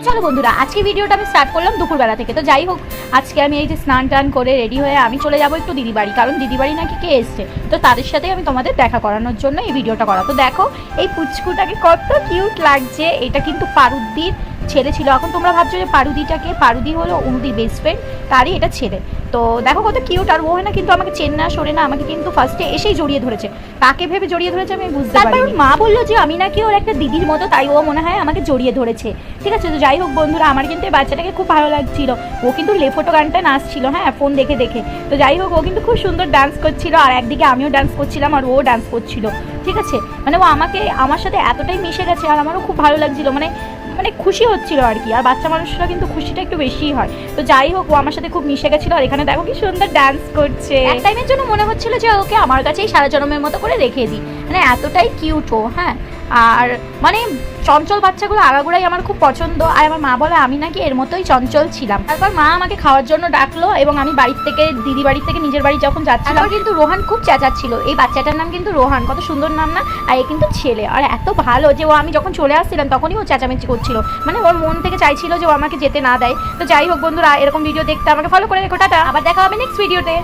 চলো বন্ধুরা, আজকে ভিডিওটা আমি স্টার্ট করলাম দুপুরবেলা থেকে। তো যাই হোক, আজকে আমি এই যে স্নান টান করে রেডি হয়ে আমি চলে যাবো একটু দিদি বাড়ি, কারণ দিদি বাড়ি নাকি কে এসছে, তো তাদের সাথে আমি তোমাদের দেখা করানোর জন্য এই ভিডিওটা করা। তো দেখো এই পুচকুটাকে কত কিউট লাগছে। এটা কিন্তু পারুদির ছেলে ছিল। এখন তোমরা ভাবছো যে পারুদিটাকে, পারুদি হলো অনুদির বেস্ট ফ্রেন্ড, তারই এটা ছেলে। তো দেখো কত কিউট। আর ও না কিন্তু আমাকে চেন না সরে না, আমাকে কিন্তু ফার্স্টে এসেই জড়িয়ে ধরেছে। তাকে ভেবে জড়িয়ে ধরেছে আমি বুঝতে পারি। তারপর মা বললো যে আমি নাকি ওর একটা দিদির মতো, তাই ও মনে হয় আমাকে জড়িয়ে ধরেছে। ঠিক আছে, তো যাই হোক বন্ধুরা, আমার কিন্তু এই বাচ্চাটাকে খুব ভালো লাগছিল। ও কিন্তু লেফোটো গানটা নাচছিল, হ্যাঁ, ফোন দেখে দেখে। তো যাই হোক, ও কিন্তু খুব সুন্দর ডান্স করছিল, আর একদিকে আমিও ডান্স করছিলাম আর ও ডান্স করছিল। ঠিক আছে, মানে ও আমার সাথে এতটাই মিশে গেছে, আর আমারও খুব ভালো লাগছিল, মানে খুশি হচ্ছিল আর কি। আর বাচ্চা মানুষরা কিন্তু খুশিটা একটু বেশিই হয়। তো যাই হোক, ও আমার সাথে খুব মিশে গেছিল। আর এখানে দেখো কি সুন্দর ডান্স করছে। এক টাইমের জন্য মনে হচ্ছিল যে ওকে আমার কাছেই সারা জন্মের মতো করে রেখে দিই, মানে এতটাই কিউট ও। হ্যাঁ, আর মানে চঞ্চল বাচ্চাগুলো আগাগোড়াই আমার খুব পছন্দ। আর আমার মা বলে আমি নাকি এর মতোই চঞ্চল ছিলাম। তারপর মা আমাকে খাওয়ার জন্য ডাকলো, এবং আমি বাড়ির থেকে, দিদি বাড়ির থেকে নিজের বাড়ি যখন যাচ্ছিলাম, কিন্তু রোহান খুব চেঁচাচ্ছিল। এই বাচ্চাটার নাম কিন্তু রোহান, কত সুন্দর নাম না? আর এ কিন্তু ছেলে, আর এত ভালো যে ও, আমি যখন চলে আসছিলাম তখনই ও চেঁচামেচি করছিল, মানে ওর মন থেকে চাইছিল যে ও আমাকে যেতে না দেয়। তো যাই হোক বন্ধুরা, এরকম ভিডিও দেখতে আমাকে ফলো করে রেখো। টাটা, আবার দেখা হবে নেক্সট ভিডিওতে।